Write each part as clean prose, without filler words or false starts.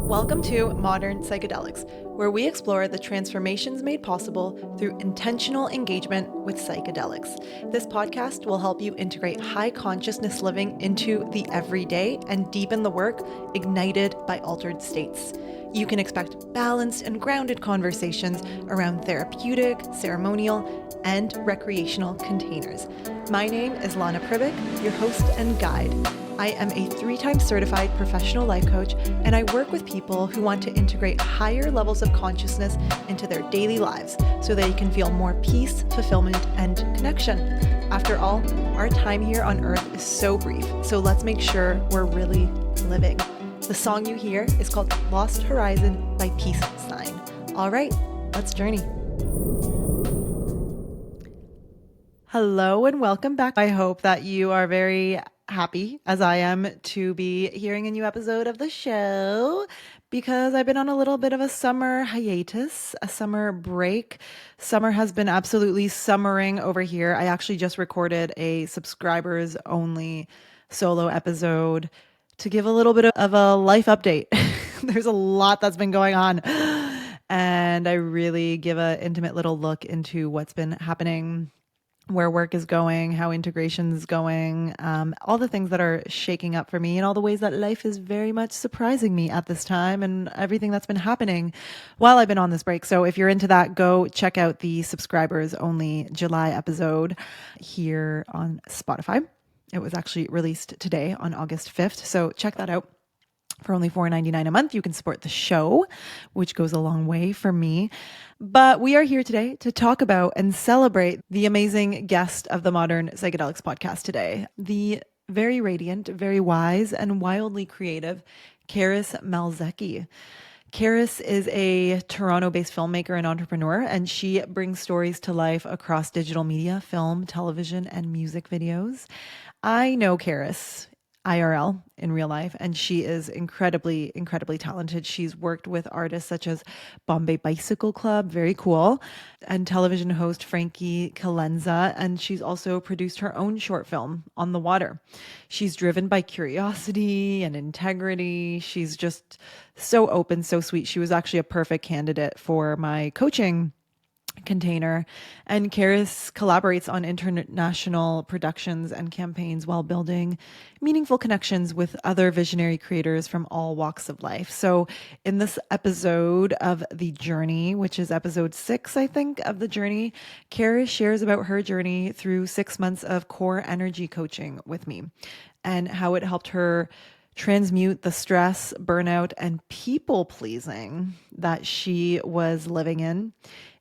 Welcome to Modern Psychedelics, where we explore the transformations made possible through intentional engagement with psychedelics. This podcast will help you integrate high consciousness living into the everyday and deepen the work ignited by altered states. You can expect balanced and grounded conversations around therapeutic, ceremonial, and recreational containers. My name is Lana Pribic, your host and guide. I am a 3-time certified professional life coach, and I work with people who want to integrate higher levels of consciousness into their daily lives so they can feel more peace, fulfillment, and connection. After all, our time here on Earth is so brief, so let's make sure we're really living. The song you hear is called Lost Horizon by Peace Sign. All right, let's journey. Hello and welcome back. I hope that you are very happy, as I am, to be hearing a new episode of the show because I've been on a little bit of a summer hiatus, a summer break. Summer has been absolutely summering over here. I actually just recorded a subscribers only solo episode to give a little bit of a life update. There's a lot that's been going on, and I really give an intimate little look into what's been happening, where work is going, how integration is going, all the things that are shaking up for me and all the ways that life is very much surprising me at this time and everything that's been happening while I've been on this break. So if you're into that, go check out the subscribers only July episode here on Spotify. It was actually released today on August 5th. So check that out. For only $4.99 a month, you can support the show, which goes a long way for me. But we are here today to talk about and celebrate the amazing guest of the Modern Psychedelics podcast today, the very radiant, very wise, and wildly creative Karis Malszecki. Karis is a Toronto-based filmmaker and entrepreneur, and she brings stories to life across digital media, film, television, and music videos. I know Karis IRL in real life, and she is incredibly, incredibly talented. She's worked with artists such as Bombay Bicycle Club, very cool, and television host 𝐒𝐞𝐚𝐫𝐜, and she's also produced her own short film, On the Water. She's driven by curiosity and integrity. She's just so open, so sweet. She was actually a perfect candidate for my coaching container, and Karis collaborates on international productions and campaigns while building meaningful connections with other visionary creators from all walks of life. So in this episode of The Journey, which is episode 6, I think, of The Journey, Karis shares about her journey through 6 months of core energy coaching with me and how it helped her transmute the stress, burnout, and people pleasing that she was living in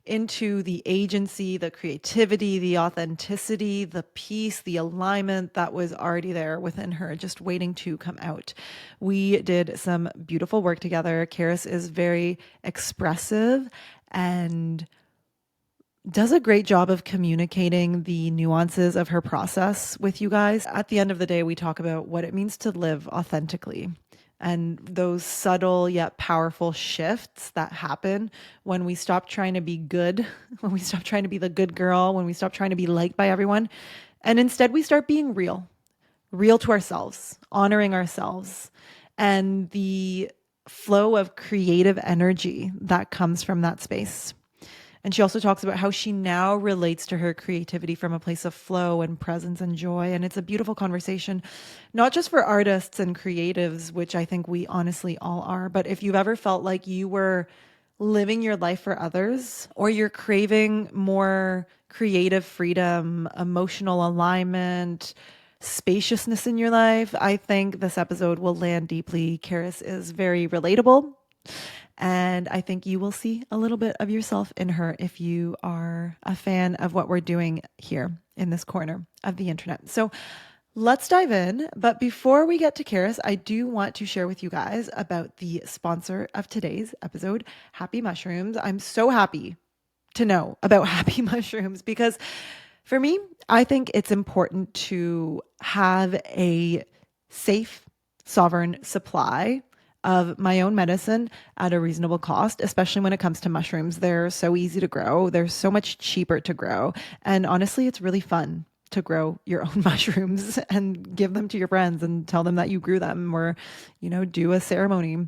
into the agency, the creativity, the authenticity, the peace, the alignment that was already there within her, just waiting to come out. We did some beautiful work together. Karis is very expressive and does a great job of communicating the nuances of her process with you guys. At the end of the day, we talk about what it means to live authentically and those subtle yet powerful shifts that happen when we stop trying to be good, when we stop trying to be the good girl, when we stop trying to be liked by everyone, and instead we start being real to ourselves, honoring ourselves, and the flow of creative energy that comes from that space. And she also talks about how she now relates to her creativity from a place of flow and presence and joy. And it's a beautiful conversation, not just for artists and creatives, which I think we honestly all are, but if you've ever felt like you were living your life for others, or you're craving more creative freedom, emotional alignment, spaciousness in your life, I think this episode will land deeply. Karis is very relatable, and I think you will see a little bit of yourself in her if you are a fan of what we're doing here in this corner of the internet. So let's dive in. But before we get to Karis, I do want to share with you guys about the sponsor of today's episode, Happy Mushrooms. I'm so happy to know about Happy Mushrooms because for me, I think it's important to have a safe, sovereign supply of my own medicine at a reasonable cost, especially when it comes to mushrooms. They're so easy to grow. They're so much cheaper to grow. And honestly, it's really fun to grow your own mushrooms and give them to your friends and tell them that you grew them, or, do a ceremony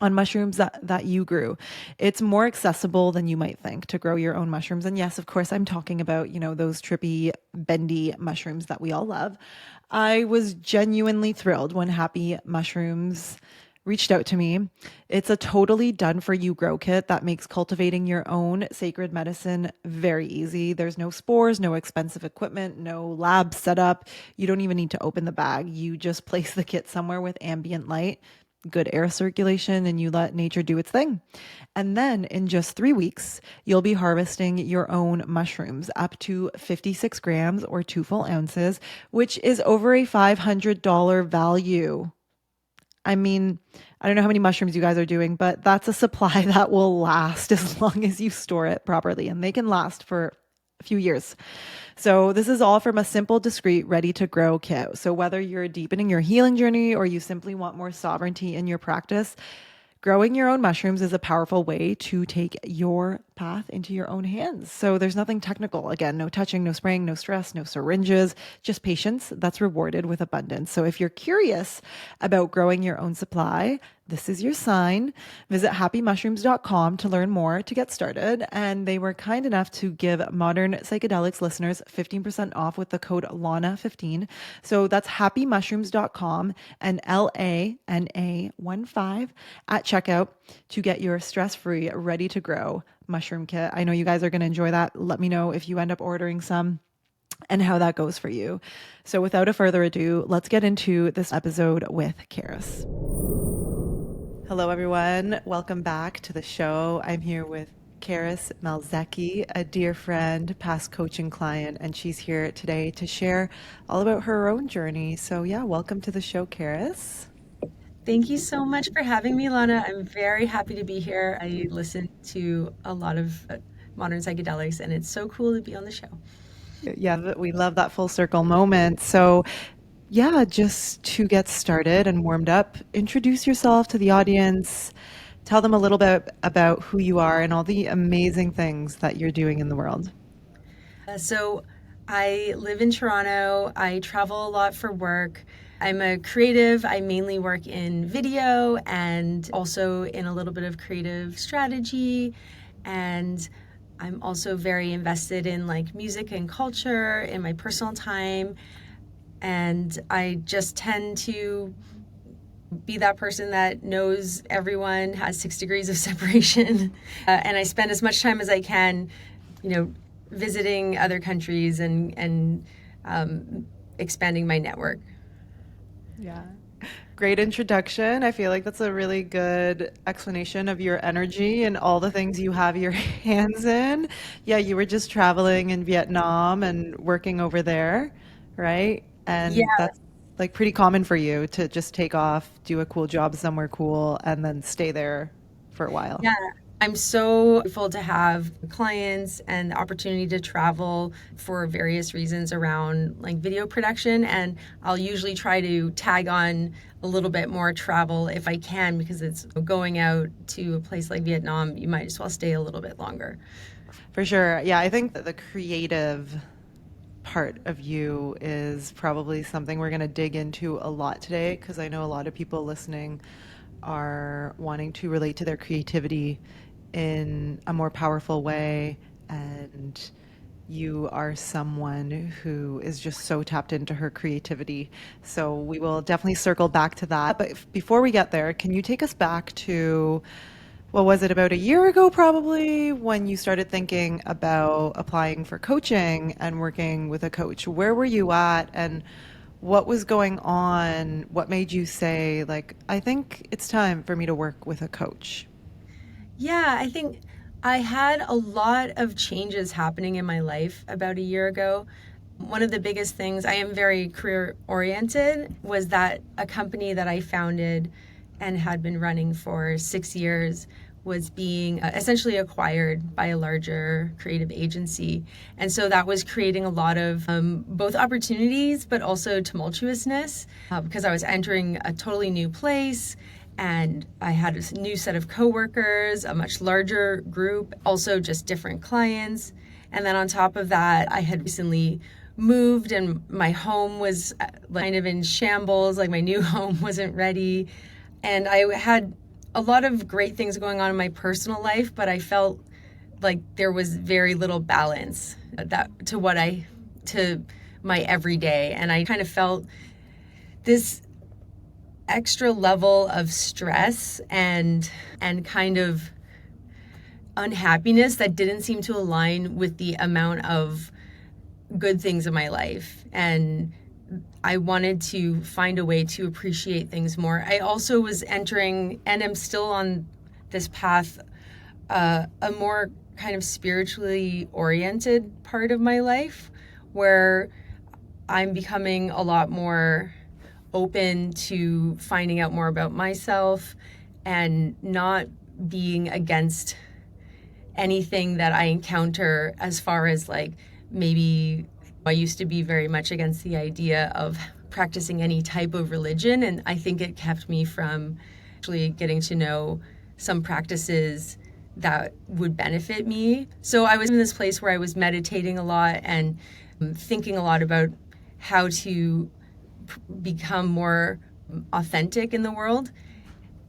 on mushrooms that you grew. It's more accessible than you might think to grow your own mushrooms. And yes, of course, I'm talking about, those trippy, bendy mushrooms that we all love. I was genuinely thrilled when Happy Mushrooms reached out to me. It's a totally done for you grow kit that makes cultivating your own sacred medicine very easy. There's no spores, no expensive equipment, no lab setup. You don't even need to open the bag. You just place the kit somewhere with ambient light, good air circulation, and you let nature do its thing. And then in just 3 weeks, you'll be harvesting your own mushrooms up to 56 grams or 2 full ounces, which is over a $500 value. I mean, I don't know how many mushrooms you guys are doing, but that's a supply that will last as long as you store it properly, and they can last for a few years. So this is all from a simple, discreet, ready to grow kit. So whether you're deepening your healing journey or you simply want more sovereignty in your practice, growing your own mushrooms is a powerful way to take your path into your own hands. So there's nothing technical. Again, no touching, no spraying, no stress, no syringes, just patience that's rewarded with abundance. So if you're curious about growing your own supply, this is your sign. Visit happymushrooms.com to learn more to get started. And they were kind enough to give Modern Psychedelics listeners 15% off with the code LANA15. So that's happymushrooms.com and LANA15 at checkout to get your stress-free, ready to grow mushroom kit. I know you guys are going to enjoy that. Let me know if you end up ordering some and how that goes for you. So without a further ado, let's get into this episode with Karis. Hello, everyone. Welcome back to the show. I'm here with Karis Malszecki, a dear friend, past coaching client, and she's here today to share all about her own journey. So yeah, welcome to the show, Karis. Thank you so much for having me, Lana. I'm very happy to be here. I listen to a lot of modern psychedelics, and it's so cool to be on the show. Yeah, we love that full circle moment. So yeah, just to get started and warmed up, introduce yourself to the audience. Tell them a little bit about who you are and all the amazing things that you're doing in the world. So I live in Toronto. I travel a lot for work. I'm a creative. I mainly work in video and also in a little bit of creative strategy. And I'm also very invested in like music and culture in my personal time. And I just tend to be that person that knows everyone has 6 degrees of separation. And I spend as much time as I can, you know, visiting other countries and expanding my network. Yeah. Great introduction. I feel like that's a really good explanation of your energy and all the things you have your hands in. Yeah, you were just traveling in Vietnam and working over there, right? And Yeah, that's like pretty common for you to just take off, do a cool job somewhere cool, and then stay there for a while. yeah. I'm so grateful to have clients and the opportunity to travel for various reasons around like video production. And I'll usually try to tag on a little bit more travel if I can, because it's going out to a place like Vietnam, you might as well stay a little bit longer. For sure. Yeah, I think that the creative part of you is probably something we're going to dig into a lot today because I know a lot of people listening are wanting to relate to their creativity in a more powerful way. And you are someone who is just so tapped into her creativity. So we will definitely circle back to that. But before we get there, can you take us back to what was it, about a year ago, probably, when you started thinking about applying for coaching and working with a coach? Where were you at and what was going on? What made you say, like, I think it's time for me to work with a coach? Yeah, I think I had a lot of changes happening in my life about a year ago. One of the biggest things, I am very career oriented, was that a company that I founded and had been running for 6 years was being essentially acquired by a larger creative agency. And so that was creating a lot of both opportunities, but also tumultuousness because I was entering a totally new place and I had a new set of coworkers, a much larger group, also just different clients. And then on top of that, I had recently moved and my home was kind of in shambles, like my new home wasn't ready. And I had a lot of great things going on in my personal life, but I felt like there was very little balance to my everyday. And I kind of felt this extra level of stress and kind of unhappiness that didn't seem to align with the amount of good things in my life. And I wanted to find a way to appreciate things more. I also was entering, and I'm still on this path, a more kind of spiritually oriented part of my life, where I'm becoming a lot more open to finding out more about myself and not being against anything that I encounter, as far as like, maybe I used to be very much against the idea of practicing any type of religion, and I think it kept me from actually getting to know some practices that would benefit me. So I was in this place where I was meditating a lot and thinking a lot about how to become more authentic in the world.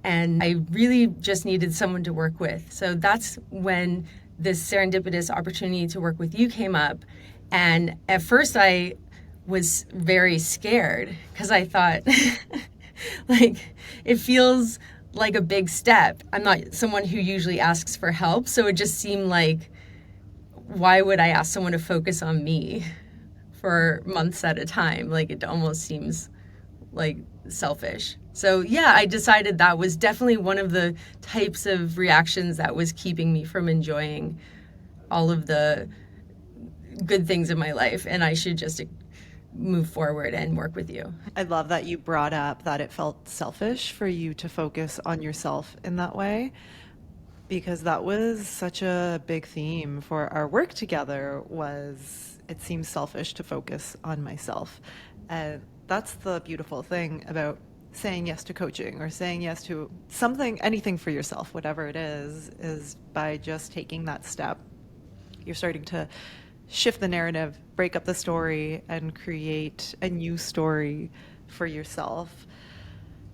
And I really just needed someone to work with. So that's when this serendipitous opportunity to work with you came up. And at first I was very scared because I thought, like, it feels like a big step. I'm not someone who usually asks for help. So it just seemed like, why would I ask someone to focus on me for months at a time? Like, it almost seems like selfish. So yeah, I decided that was definitely one of the types of reactions that was keeping me from enjoying all of the good things in my life, and I should just move forward and work with you. I love that you brought up that it felt selfish for you to focus on yourself in that way, because that was such a big theme for our work together. Was it seems selfish to focus on myself. And that's the beautiful thing about saying yes to coaching or saying yes to something, anything for yourself, whatever it is by just taking that step, you're starting to shift the narrative, break up the story, and create a new story for yourself.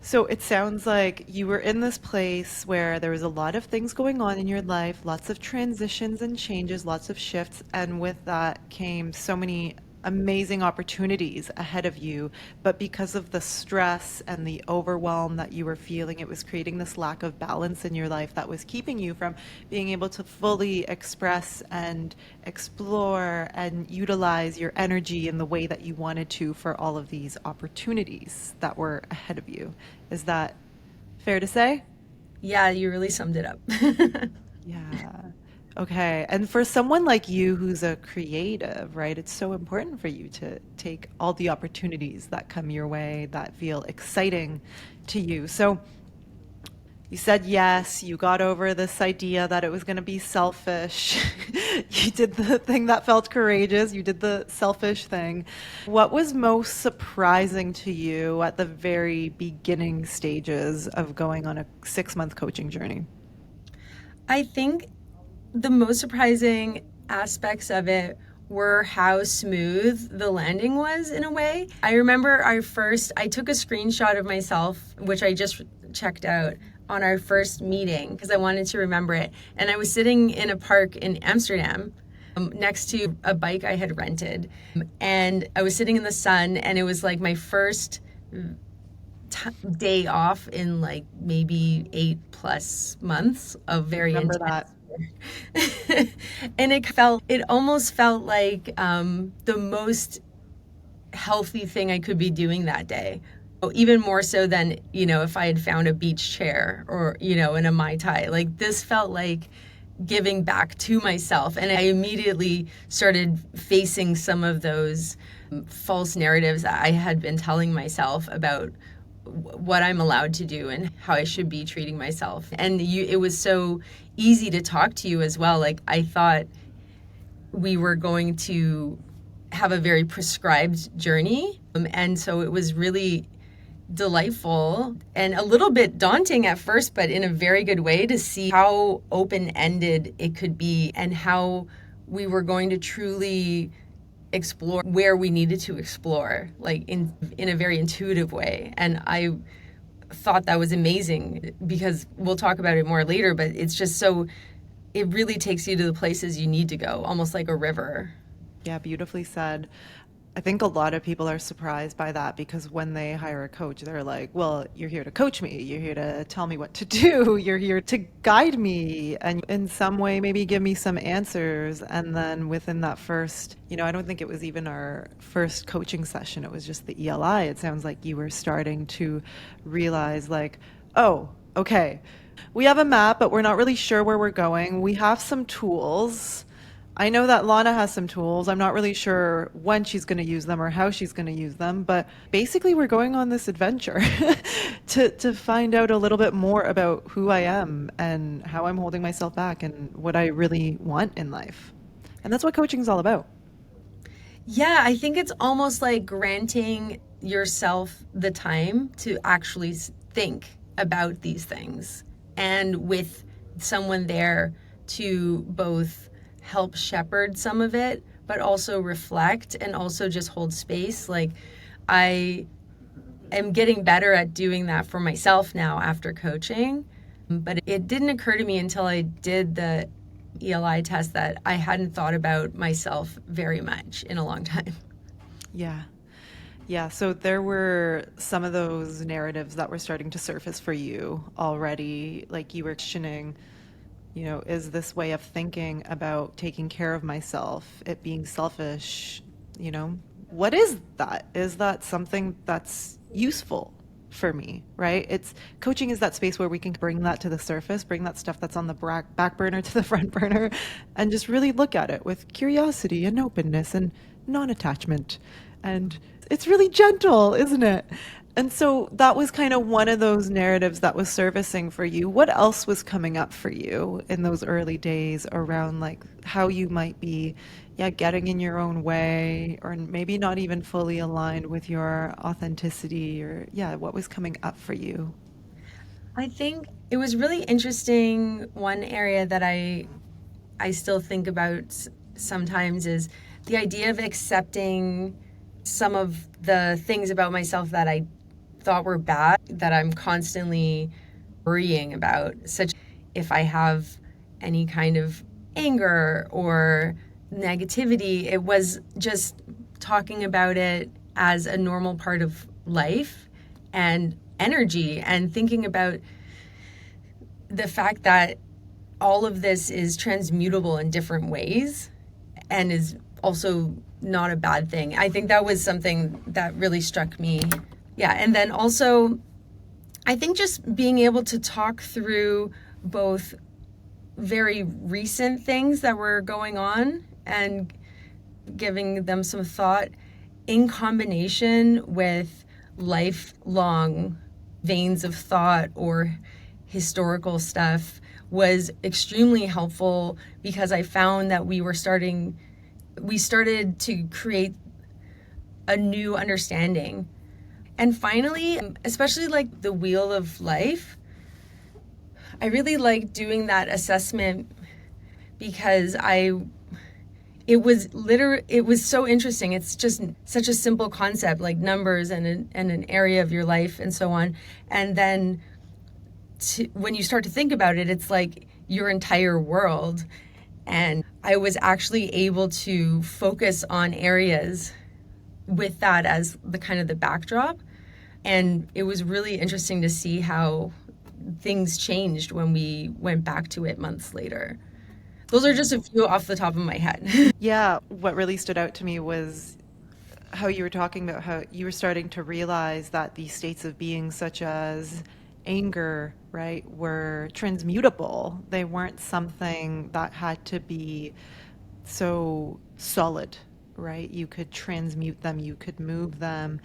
So it sounds like you were in this place where there was a lot of things going on in your life, lots of transitions and changes, lots of shifts, and with that came so many amazing opportunities ahead of you. But because of the stress and the overwhelm that you were feeling, it was creating this lack of balance in your life that was keeping you from being able to fully express and explore and utilize your energy in the way that you wanted to for all of these opportunities that were ahead of you. Is that fair to say? Yeah, you really summed it up. Yeah. Okay. And for someone like you who's a creative, right, it's so important for you to take all the opportunities that come your way that feel exciting to you. So you said yes, you got over this idea that it was going to be selfish. You did the thing that felt courageous, you did the selfish thing. What was most surprising to you at the very beginning stages of going on a 6-month coaching journey? I think the most surprising aspects of it were how smooth the landing was, in a way. I remember I took a screenshot of myself, which I just checked out on our first meeting because I wanted to remember it. And I was sitting in a park in Amsterdam, next to a bike I had rented. And I was sitting in the sun, and it was like my first day off in like maybe 8+ months of very Remember intense that. work. And it almost felt like the most healthy thing I could be doing that day. Even more so than, if I had found a beach chair or, in a Mai Tai. Like, this felt like giving back to myself. And I immediately started facing some of those false narratives that I had been telling myself about what I'm allowed to do and how I should be treating myself. And it was so easy to talk to you as well. Like, I thought we were going to have a very prescribed journey. And so it was really delightful and a little bit daunting at first, but in a very good way, to see how open-ended it could be and how we were going to truly explore where we needed to explore, like in a very intuitive way. And I thought that was amazing because we'll talk about it more later, but it's just so, it really takes you to the places you need to go, almost like a river. Yeah, beautifully said. I think a lot of people are surprised by that because when they hire a coach, they're like, well, you're here to coach me. You're here to tell me what to do. You're here to guide me and in some way maybe give me some answers. And then within that first, I don't think it was even our first coaching session. It was just the ELI. It sounds like you were starting to realize like, oh, okay, we have a map, but we're not really sure where we're going. We have some tools. I know that Lana has some tools. I'm not really sure when she's going to use them or how she's going to use them, but basically we're going on this adventure to find out a little bit more about who I am and how I'm holding myself back and what I really want in life. And that's what coaching is all about. Yeah, I think it's almost like granting yourself the time to actually think about these things and with someone there to both help shepherd some of it, but also reflect and also just hold space. Like, I am getting better at doing that for myself now after coaching. But it didn't occur to me until I did the ELI test that I hadn't thought about myself very much in a long time. Yeah. Yeah, so there were some of those narratives that were starting to surface for you already, like you were questioning, is this way of thinking about taking care of myself, it being selfish, you know, what is that? Is that something that's useful for me, right? It's coaching is that space where we can bring that to the surface, bring that stuff that's on the back burner to the front burner, and just really look at it with curiosity and openness and non-attachment. And it's really gentle, isn't it? And so that was kind of one of those narratives that was surfacing for you. What else was coming up for you in those early days around like how you might be, yeah, getting in your own way or maybe not even fully aligned with your authenticity or yeah, what was coming up for you? I think it was really interesting. One area that I still think about sometimes is the idea of accepting some of the things about myself that I thought were bad that I'm constantly worrying about, such if I have any kind of anger or negativity, it was just talking about it as a normal part of life and energy and thinking about the fact that all of this is transmutable in different ways and is also not a bad thing. I think that was something that really struck me. Yeah, and then also I think just being able to talk through both very recent things that were going on and giving them some thought in combination with lifelong veins of thought or historical stuff was extremely helpful because I found that we started to create a new understanding. And finally, especially like the wheel of life, I really like doing that assessment because it was so interesting. It's just such a simple concept like numbers and an area of your life and so on. And then when you start to think about it, it's like your entire world. And I was actually able to focus on areas with that as the kind of the backdrop. And it was really interesting to see how things changed when we went back to it months later. Those are just a few off the top of my head. Yeah, what really stood out to me was how you were talking about how you were starting to realize that these states of being, such as anger, right, were transmutable. They weren't something that had to be so solid, right? You could transmute them, you could move them.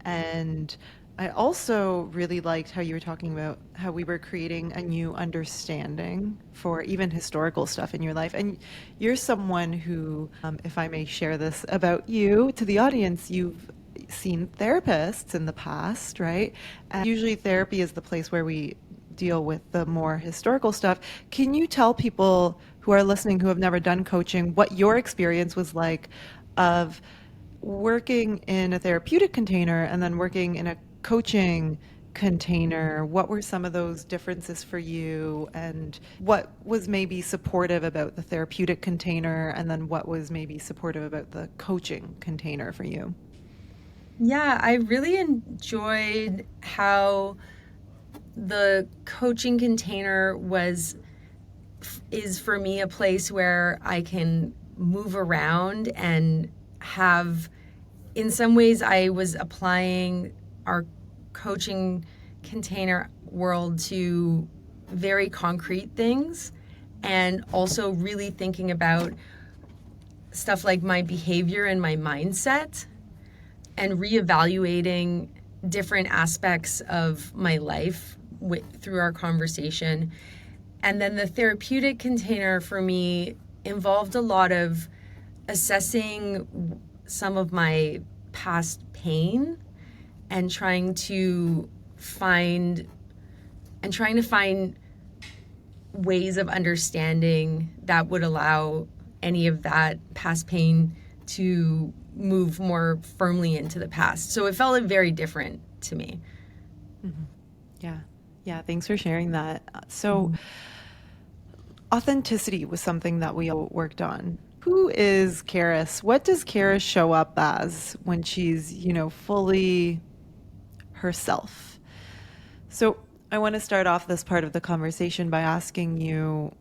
And I also really liked how you were talking about how we were creating a new understanding for even historical stuff in your life. And you're someone who, if I may share this about you to the audience, you've seen therapists in the past, right? And usually therapy is the place where we deal with the more historical stuff. Can you tell people who are listening who have never done coaching what your experience was like of working in a therapeutic container and then working in a coaching container, what were some of those differences for you? And what was maybe supportive about the therapeutic container? And then what was maybe supportive about the coaching container for you? Yeah, I really enjoyed how the coaching container is for me a place where I can move around and have, in some ways I was applying our coaching container world to very concrete things, and also really thinking about stuff like my behavior and my mindset, and reevaluating different aspects of my life through our conversation. And then the therapeutic container for me involved a lot of assessing some of my past pain and trying to find ways of understanding that would allow any of that past pain to move more firmly into the past. So it felt like very different to me. Mm-hmm. Yeah. Yeah. Thanks for sharing that. So, authenticity was something that we all worked on. Who is Karis? What does Karis show up as when she's, fully herself? So, I want to start off this part of the conversation by asking you,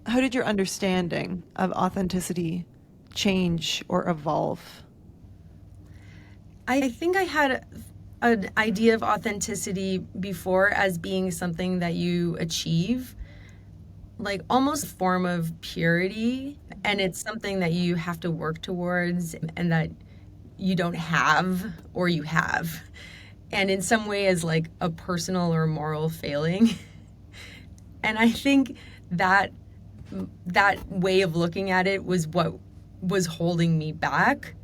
how did your understanding of authenticity change or evolve? I think I had an idea of authenticity before as being something that you achieve, like almost a form of purity, and it's something that you have to work towards and that you don't have or you have. And in some way is like a personal or moral failing. And I think that way of looking at it was what was holding me back.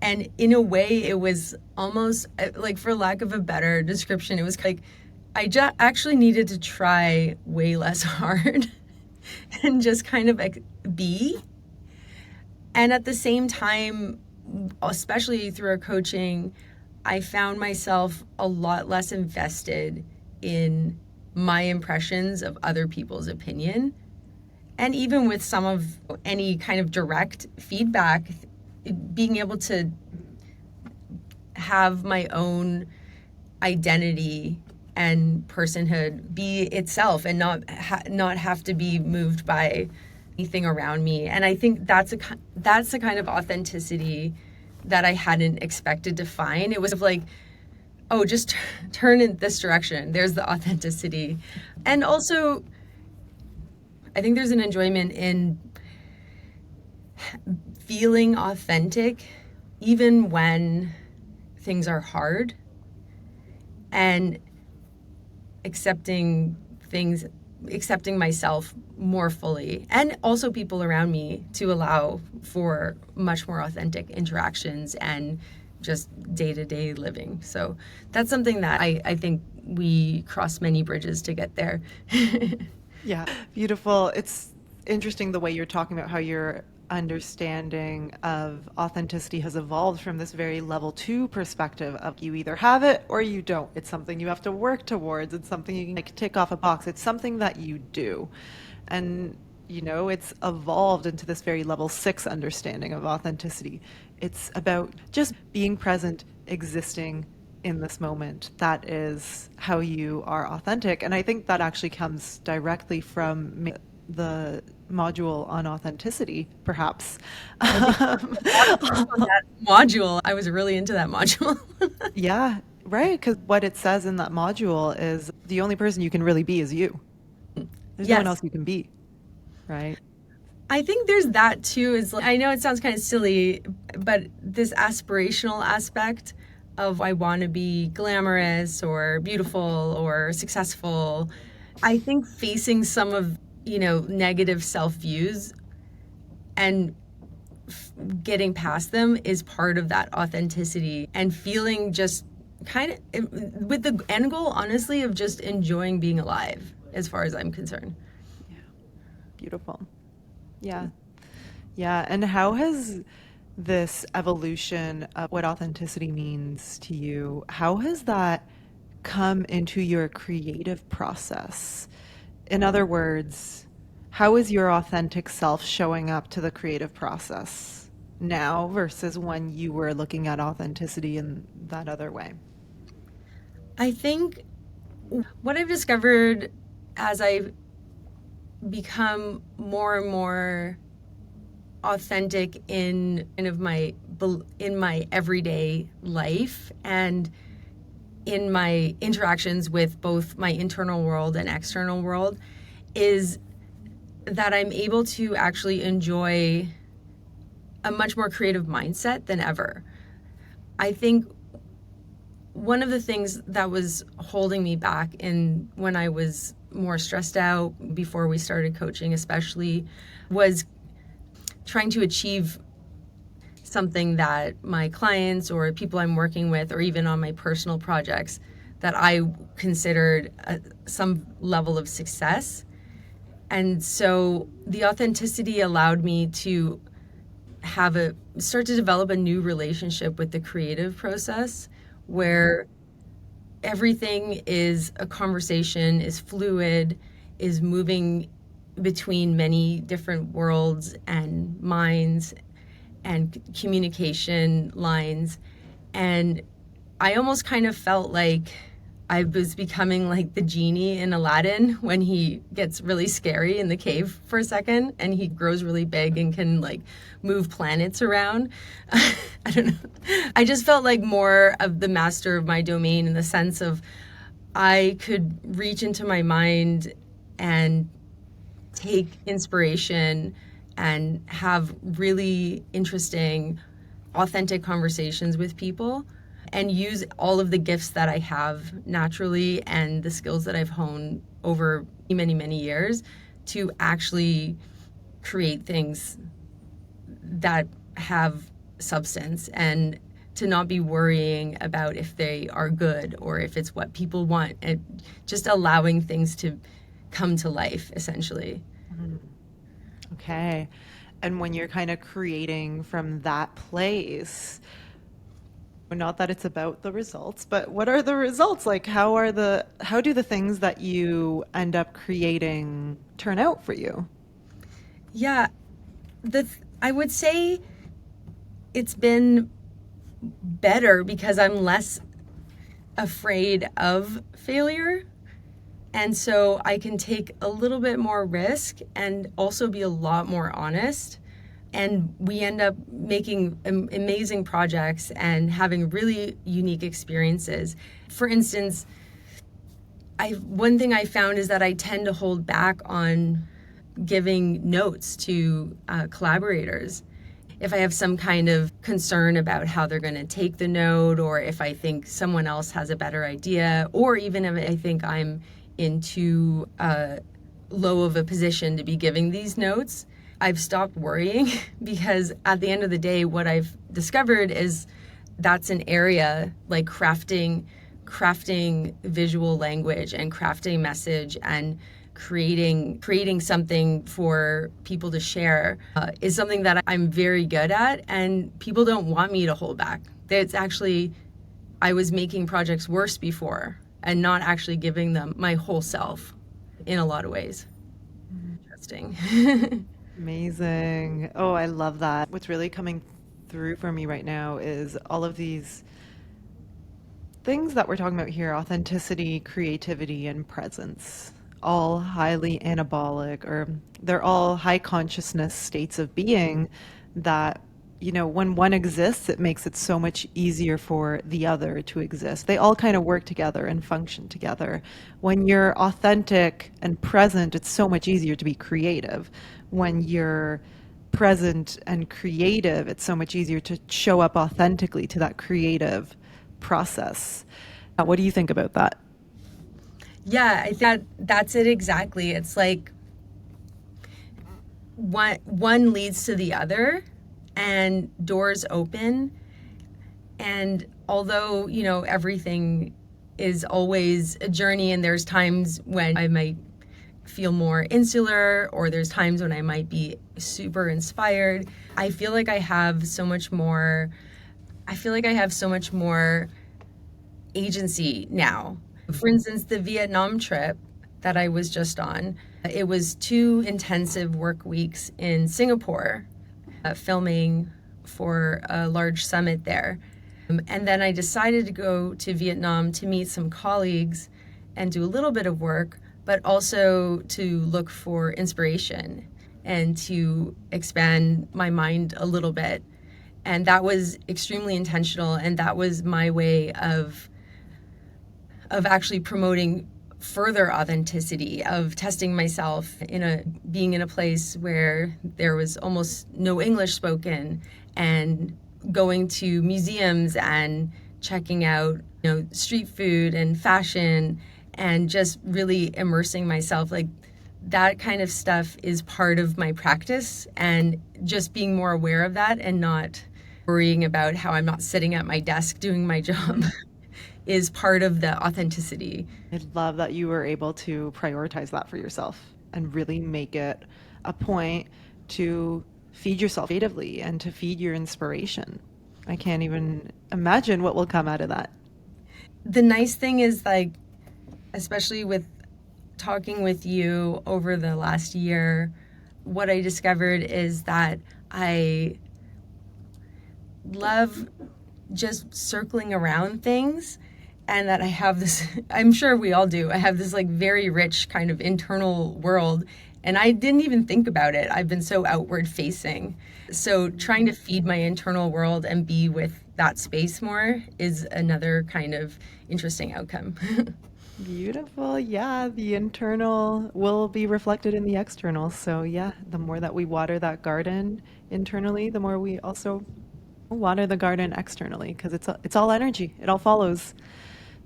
And in a way, it was almost like, for lack of a better description, it was like actually needed to try way less hard and just kind of be. And at the same time, especially through our coaching, I found myself a lot less invested in my impressions of other people's opinion. And even with some of any kind of direct feedback, being able to have my own identity and personhood be itself and not have to be moved by anything around me. And I think that's the kind of authenticity that I hadn't expected to find. It was like, oh, just turn in this direction. There's the authenticity. And also, I think there's an enjoyment in feeling authentic even when things are hard, and accepting myself more fully, and also people around me, to allow for much more authentic interactions and just day-to-day living. So that's something that I think we cross many bridges to get there. Yeah, beautiful. It's interesting the way you're talking about how your understanding of authenticity has evolved from this very level 2 perspective of you either have it or you don't. It's something you have to work towards. It's something you can tick off a box. It's something that you do. And it's evolved into this very level 6 understanding of authenticity. It's about just being present, existing in this moment. That is how you are authentic. And I think that actually comes directly from the module on authenticity, perhaps. That module, I was really into that module. Yeah, right. Because what it says in that module is the only person you can really be is you. There's no one else you can be, right? I think there's that too. Is I know it sounds kind of silly, but this aspirational aspect of I want to be glamorous or beautiful or successful. I think facing some of negative self-views and getting past them is part of that authenticity, and feeling just kind of with the end goal, honestly, of just enjoying being alive, as far as I'm concerned. Yeah, beautiful. Yeah. And how has this evolution of what authenticity means to you, how has that come into your creative process? In other words, how is your authentic self showing up to the creative process now versus when you were looking at authenticity in that other way? I think what I've discovered as I've become more and more authentic in kind of my everyday life and in my interactions with both my internal world and external world is that I'm able to actually enjoy a much more creative mindset than ever. I think one of the things that was holding me back in when I was more stressed out before we started coaching especially was trying to achieve something that my clients or people I'm working with or even on my personal projects that I considered some level of success. And so the authenticity allowed me to start to develop a new relationship with the creative process where everything is a conversation, is fluid, is moving between many different worlds and minds and communication lines. And I almost kind of felt like I was becoming like the genie in Aladdin when he gets really scary in the cave for a second and he grows really big and can like move planets around. I don't know. I just felt like more of the master of my domain in the sense of I could reach into my mind and take inspiration and have really interesting, authentic conversations with people and use all of the gifts that I have naturally and the skills that I've honed over many, many years to actually create things that have substance and to not be worrying about if they are good or if it's what people want and just allowing things to come to life essentially. Okay. And when you're kind of creating from that place, not that it's about the results, but what are the results? Like how do the things that you end up creating turn out for you? Yeah, I would say it's been better because I'm less afraid of failure. And so I can take a little bit more risk and also be a lot more honest. And we end up making amazing projects and having really unique experiences. For instance, one thing I found is that I tend to hold back on giving notes to collaborators. If I have some kind of concern about how they're going to take the note, or if I think someone else has a better idea, or even if I think I'm in too low of a position to be giving these notes, I've stopped worrying because at the end of the day, what I've discovered is that's an area like crafting visual language and crafting message and creating something for people to share is something that I'm very good at, and people don't want me to hold back. It's actually, I was making projects worse before and not actually giving them my whole self in a lot of ways. Interesting. Amazing. Oh, I love that. What's really coming through for me right now is all of these things that we're talking about here: authenticity, creativity, and presence. All highly anabolic, or they're all high consciousness states of being that, when one exists, it makes it so much easier for the other to exist. They all kind of work together and function together. When you're authentic and present, it's so much easier to be creative. When you're present and creative, it's so much easier to show up authentically to that creative process. What do you think about that? Yeah, I think that's it exactly. It's like one leads to the other and doors open. And although, everything is always a journey and there's times when I might feel more insular, or there's times when I might be super inspired. I feel like I have so much more agency now. For instance, the Vietnam trip that I was just on, it was 2 intensive work weeks in Singapore, filming for a large summit there. And then I decided to go to Vietnam to meet some colleagues and do a little bit of work, but also to look for inspiration and to expand my mind a little bit. And that was extremely intentional, and that was my way of actually promoting further authenticity, of testing myself being in a place where there was almost no English spoken, and going to museums and checking out, street food and fashion, and just really immersing myself. Like, that kind of stuff is part of my practice, and just being more aware of that and not worrying about how I'm not sitting at my desk doing my job is part of the authenticity. I love that you were able to prioritize that for yourself and really make it a point to feed yourself creatively and to feed your inspiration. I can't even imagine what will come out of that. The nice thing is, like, especially with talking with you over the last year, what I discovered is that I love just circling around things, and that I have this, I'm sure we all do, I have this like very rich kind of internal world, and I didn't even think about it. I've been so outward facing. So trying to feed my internal world and be with that space more is another kind of interesting outcome. Beautiful. Yeah, the internal will be reflected in the external. So yeah, the more that we water that garden internally, the more we also water the garden externally, because it's all energy. It all follows.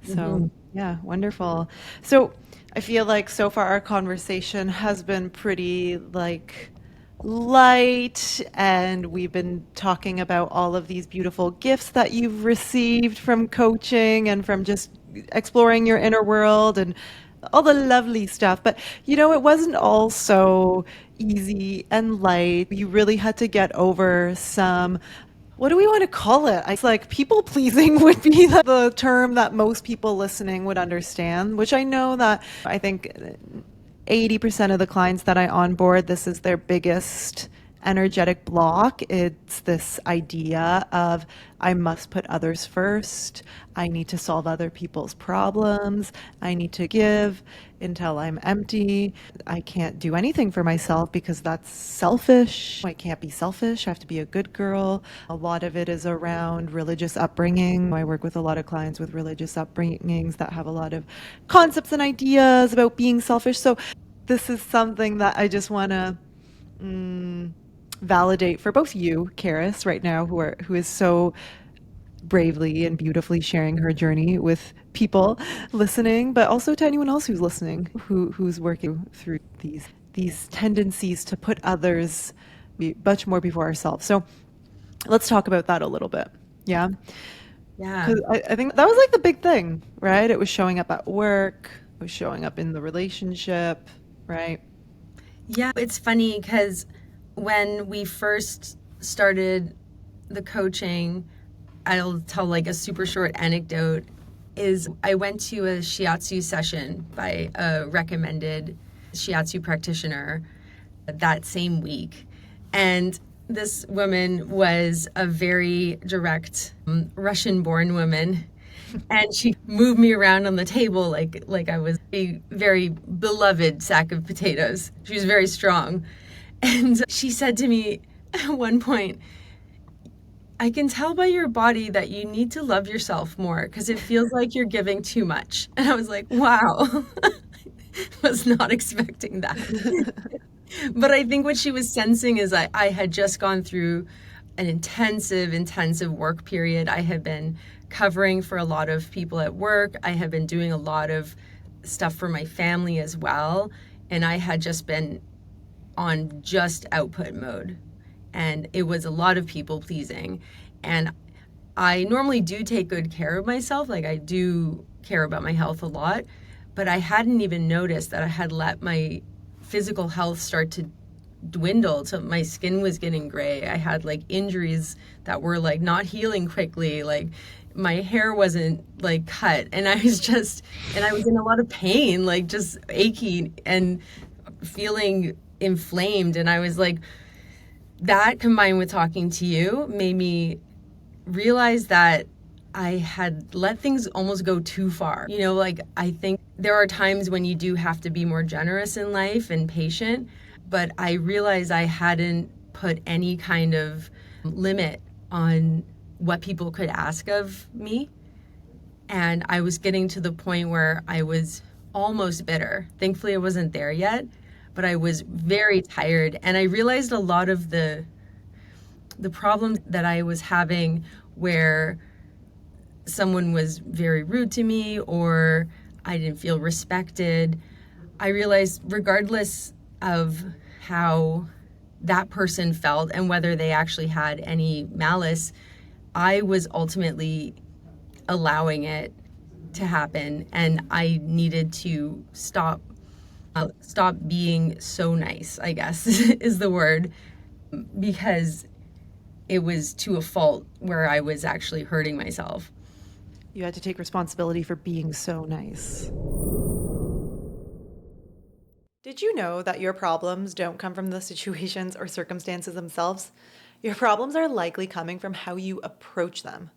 So yeah, wonderful. So I feel like so far our conversation has been pretty like light, and we've been talking about all of these beautiful gifts that you've received from coaching and from just exploring your inner world and all the lovely stuff. But it wasn't all so easy and light. You really had to get over some, what do we want to call it? It's like people pleasing would be the term that most people listening would understand, which I think 80% of the clients that I onboard, this is their biggest energetic block. It's this idea of, I must put others first. I need to solve other people's problems. I need to give until I'm empty. I can't do anything for myself because that's selfish. I can't be selfish. I have to be a good girl. A lot of it is around religious upbringing. I work with a lot of clients with religious upbringings that have a lot of concepts and ideas about being selfish. So this is something that I just want to validate for both you, Karis, right now, who is so bravely and beautifully sharing her journey with people listening, but also to anyone else who's listening, who's working through these tendencies to put others much more before ourselves. So let's talk about that a little bit. Yeah. Yeah. 'Cause I think that was like the big thing, right? It was showing up at work, it was showing up in the relationship, right? Yeah, it's funny because when we first started the coaching, I'll tell like a super short anecdote, is I went to a shiatsu session by a recommended shiatsu practitioner that same week. And this woman was a very direct Russian-born woman, and she moved me around on the table like I was a very beloved sack of potatoes. She was very strong. And she said to me at one point, I can tell by your body that you need to love yourself more because it feels like you're giving too much. And I was like, wow, was not expecting that. But I think what she was sensing is I had just gone through an intensive work period. I had been covering for a lot of people at work. I had been doing a lot of stuff for my family as well. And I had just been on just output mode. And it was a lot of people pleasing. And I normally do take good care of myself. Like, I do care about my health a lot. But I hadn't even noticed that I had let my physical health start to dwindle. So my skin was getting gray. I had like injuries that were like not healing quickly. Like my hair wasn't like cut, and I was in a lot of pain, like just achy and feeling inflamed. And I was like, that combined with talking to you made me realize that I had let things almost go too far. Like I think there are times when you do have to be more generous in life and patient, but I realized I hadn't put any kind of limit on what people could ask of me. And I was getting to the point where I was almost bitter. Thankfully, I wasn't there yet, but I was very tired. And I realized a lot of the problems that I was having where someone was very rude to me or I didn't feel respected. I realized regardless of how that person felt and whether they actually had any malice, I was ultimately allowing it to happen, and I needed to stop being so nice, I guess is the word, because it was to a fault where I was actually hurting myself. You had to take responsibility for being so nice. Did you know that your problems don't come from the situations or circumstances themselves? Your problems are likely coming from how you approach them.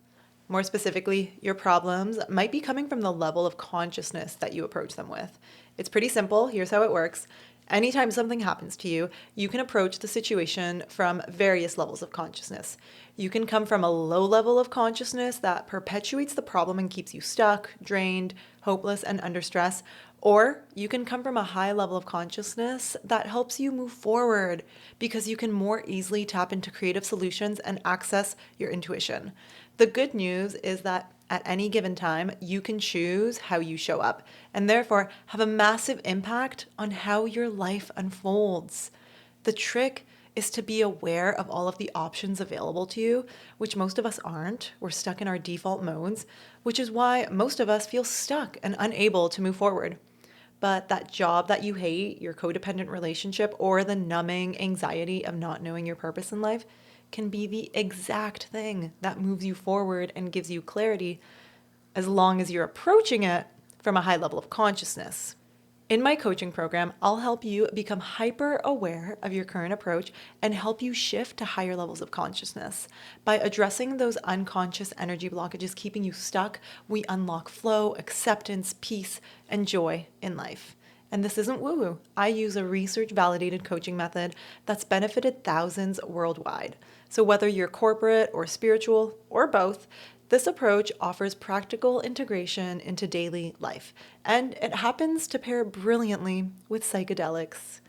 More specifically, your problems might be coming from the level of consciousness that you approach them with. It's pretty simple. Here's how it works. Anytime something happens to you, you can approach the situation from various levels of consciousness. You can come from a low level of consciousness that perpetuates the problem and keeps you stuck, drained, hopeless, and under stress. Or you can come from a high level of consciousness that helps you move forward because you can more easily tap into creative solutions and access your intuition. The good news is that at any given time, you can choose how you show up and therefore have a massive impact on how your life unfolds. The trick is to be aware of all of the options available to you, which most of us aren't. We're stuck in our default modes, which is why most of us feel stuck and unable to move forward. But that job that you hate, your codependent relationship, or the numbing anxiety of not knowing your purpose in life can be the exact thing that moves you forward and gives you clarity as long as you're approaching it from a high level of consciousness. In my coaching program, I'll help you become hyper aware of your current approach and help you shift to higher levels of consciousness. By addressing those unconscious energy blockages keeping you stuck, we unlock flow, acceptance, peace, and joy in life. And this isn't woo-woo. I use a research-validated coaching method that's benefited thousands worldwide. So whether you're corporate or spiritual or both, this approach offers practical integration into daily life, and it happens to pair brilliantly with psychedelics.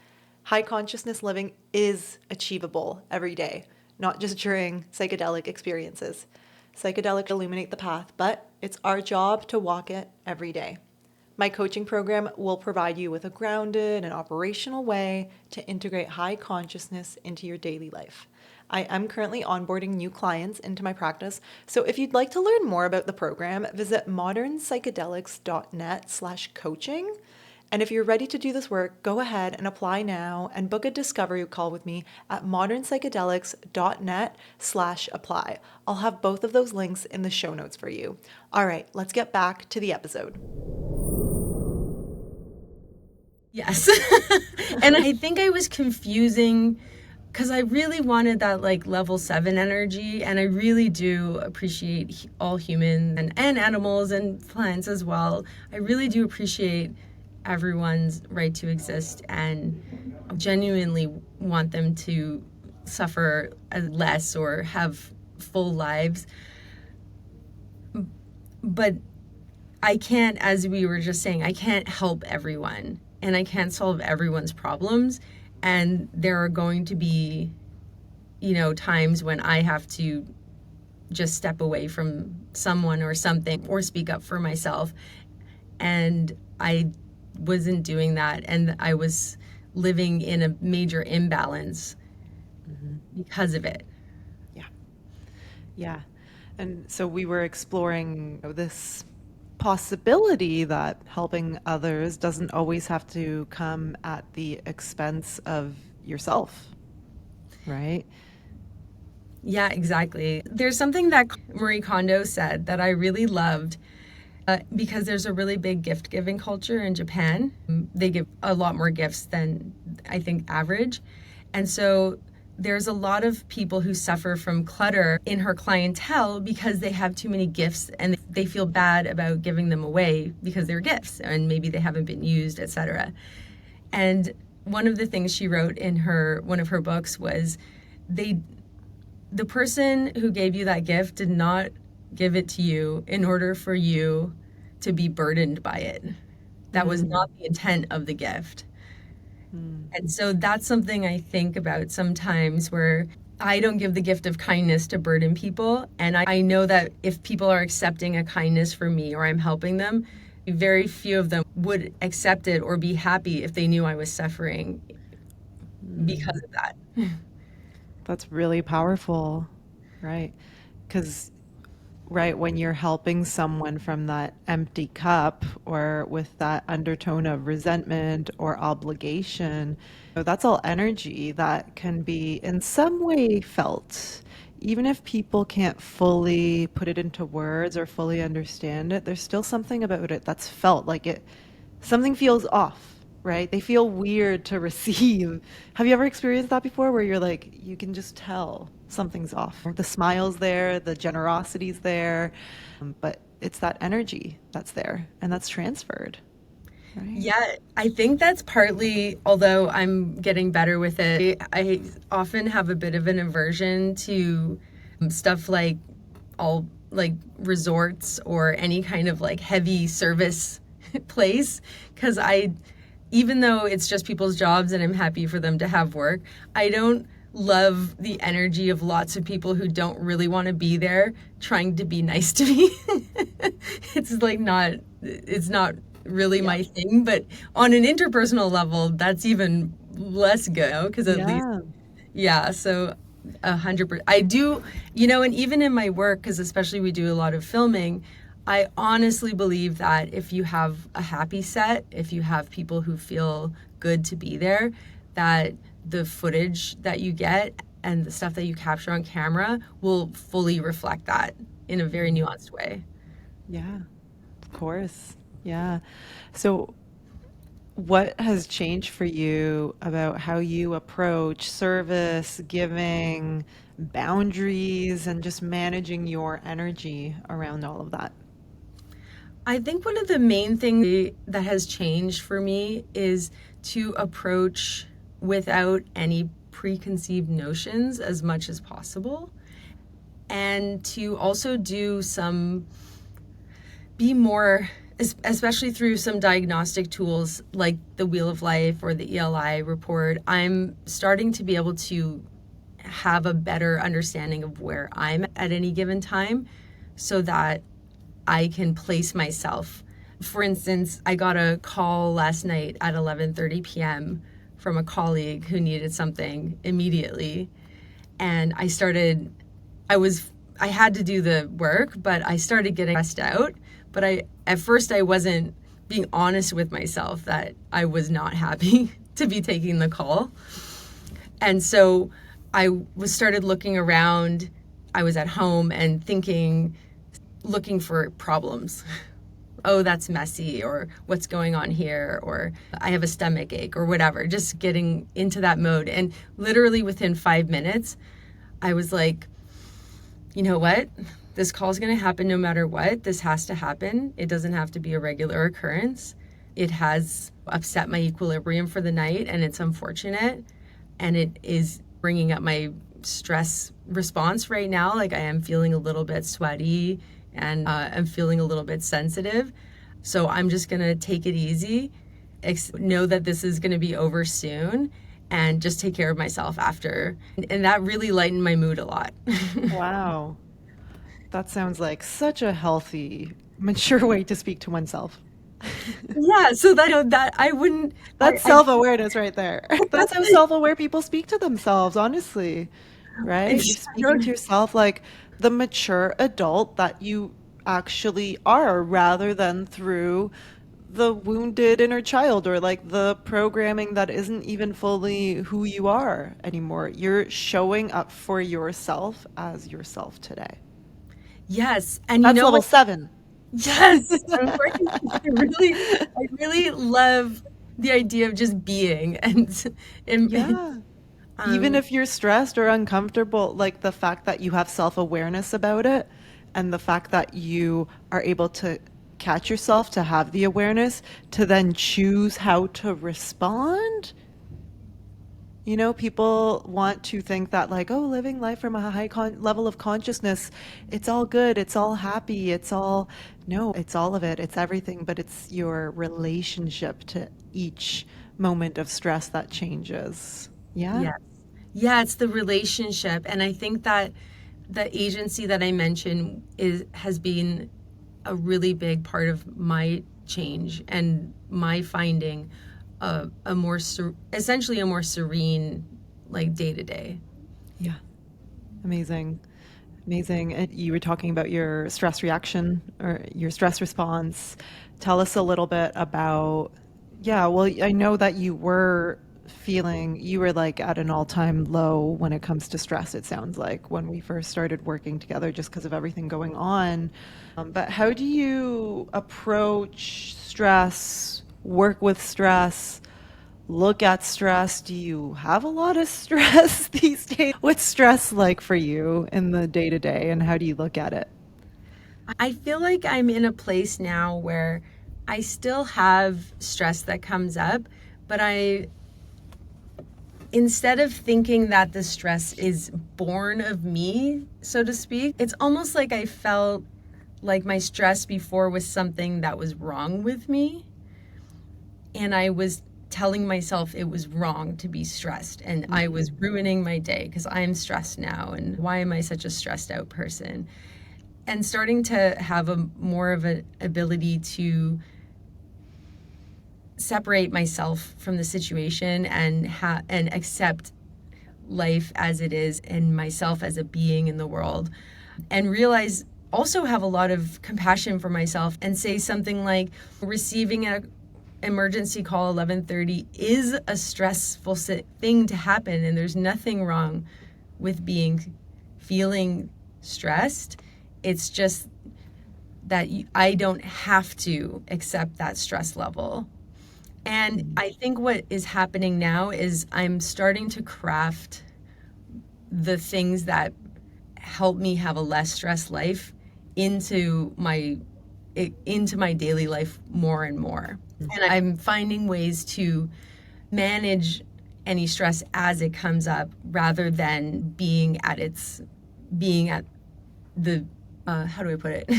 High consciousness living is achievable every day, not just during psychedelic experiences. Psychedelics illuminate the path, but it's our job to walk it every day. My coaching program will provide you with a grounded and operational way to integrate high consciousness into your daily life. I am currently onboarding new clients into my practice, so if you'd like to learn more about the program, visit modernpsychedelics.net/coaching. And if you're ready to do this work, go ahead and apply now and book a discovery call with me at modernpsychedelics.net/apply. I'll have both of those links in the show notes for you. All right, let's get back to the episode. Yes. And I think I was confusing because I really wanted that like level 7 energy, and I really do appreciate all humans and animals and plants as well. I really do appreciate everyone's right to exist and genuinely want them to suffer less or have full lives. But I can't, as we were just saying, I can't help everyone and I can't solve everyone's problems. And there are going to be, times when I have to just step away from someone or something or speak up for myself. And I wasn't doing that. And I was living in a major imbalance because of it. Yeah. Yeah. And so we were exploring this possibility that helping others doesn't always have to come at the expense of yourself, right? Yeah, exactly. There's something that Marie Kondo said that I really loved because there's a really big gift giving culture in Japan. They give a lot more gifts than I think average. And so there's a lot of people who suffer from clutter in her clientele because they have too many gifts and they feel bad about giving them away because they're gifts and maybe they haven't been used, etc. And one of the things she wrote in her one of her books was they the person who gave you that gift did not give it to you in order for you to be burdened by it. That was Mm, not the intent of the gift. mm, And so that's something I think about sometimes where I don't give the gift of kindness to burden people. And I know that if people are accepting a kindness for me or I'm helping them, very few of them would accept it or be happy if they knew I was suffering mm. because of that. That's really powerful, right? Because, right, when you're helping someone from that empty cup or with that undertone of resentment or obligation, so that's all energy that can be in some way felt. Even if people can't fully put it into words or fully understand it, there's still something about it that's felt like it, something feels off, right? They feel weird to receive. Have you ever experienced that before where you're like, you can just tell something's off? The smile's there, the generosity's there, but it's that energy that's there and that's transferred, right? Yeah, I think that's partly, although I'm getting better with it, I often have a bit of an aversion to stuff like all like resorts or any kind of like heavy service place because even though it's just people's jobs and I'm happy for them to have work, I don't love the energy of lots of people who don't really want to be there trying to be nice to me. It's like not, it's not really Yeah. my thing, but on an interpersonal level, that's even less good because at least Yeah. yeah, so 100%. I do, you know, and even in my work, because especially we do a lot of filming, I honestly believe that if you have a happy set, if you have people who feel good to be there, that the footage that you get and the stuff that you capture on camera will fully reflect that in a very Mm. nuanced way. Yeah, of course. Yeah. So, what has changed for you about how you approach service, giving, boundaries, and just managing your energy around all of that? I think one of the main things that has changed for me is to approach without any preconceived notions as much as possible, and to also do some, be more, especially through some diagnostic tools like the Wheel of Life or the ELI report. I'm starting to be able to have a better understanding of where I'm at any given time so that I can place myself. For instance, I got a call last night at 11:30 p.m. from a colleague who needed something immediately, and I was I had to do the work, but I started getting stressed out. But I at first I wasn't being honest with myself that I was not happy to be taking the call. And so I was started looking around. I was at home and thinking, looking for problems. Oh, that's messy, or what's going on here, or I have a stomach ache, or whatever. Just getting into that mode. And literally within 5 minutes, I was like, you know what? This call is going to happen no matter what. This has to happen. It doesn't have to be a regular occurrence. It has upset my equilibrium for the night, and it's unfortunate. And it is bringing up my stress response right now. Like I am feeling a little bit sweaty and I'm feeling a little bit sensitive. So I'm just going to take it easy, know that this is going to be over soon, and just take care of myself after. And that really lightened my mood a lot. Wow. That sounds like such a healthy, mature way to speak to oneself. Yeah, so that I wouldn't That's I self-awareness right there. That's how self-aware people speak to themselves, honestly, right? You're speaking to sure. yourself like the mature adult that you actually are, rather than through the wounded inner child, or like the programming that isn't even fully who you are anymore. You're showing up for yourself as yourself today. Yes. And you That's know level what? 7. Yes. I'm working. I really love the idea of just being and Yeah. Even um if you're stressed or uncomfortable, like the fact that you have self-awareness about it and the fact that you are able to catch yourself, to have the awareness, to then choose how to respond. You know, people want to think that, like, oh, living life from a level of consciousness, it's all good, it's all happy, it's all, no, it's all of it, it's everything, but it's your relationship to each moment of stress that changes. Yeah? yes. Yeah, it's the relationship. And I think that the agency that I mentioned is has been a really big part of my change and my finding a more essentially a more serene like day to day. Yeah. Amazing. Amazing. And you were talking about your stress reaction or your stress response. Tell us a little bit about, yeah, well, I know that you were like at an all-time low when it comes to stress, it sounds like, when we first started working together just because of everything going on. But how do you approach stress, work with stress? Look at stress. Do you have a lot of stress these days? What's stress like for you in the day to day, and how do you look at it? I feel like I'm in a place now where I still have stress that comes up, but I instead of thinking that the stress is born of me, so to speak, it's almost like I felt like my stress before was something that was wrong with me. And I was telling myself it was wrong to be stressed and I was ruining my day because I'm stressed now. And why am I such a stressed out person? And starting to have a more of an ability to separate myself from the situation and and accept life as it is and myself as a being in the world, and realize also have a lot of compassion for myself and say something like receiving an emergency call 11:30 is a stressful thing to happen, and there's nothing wrong with feeling stressed. It's just that I don't have to accept that stress level. And I think what is happening now is I'm starting to craft the things that help me have a less stressed life into my into my daily life more and more. And I'm finding ways to manage any stress as it comes up rather than being at the how do I put it?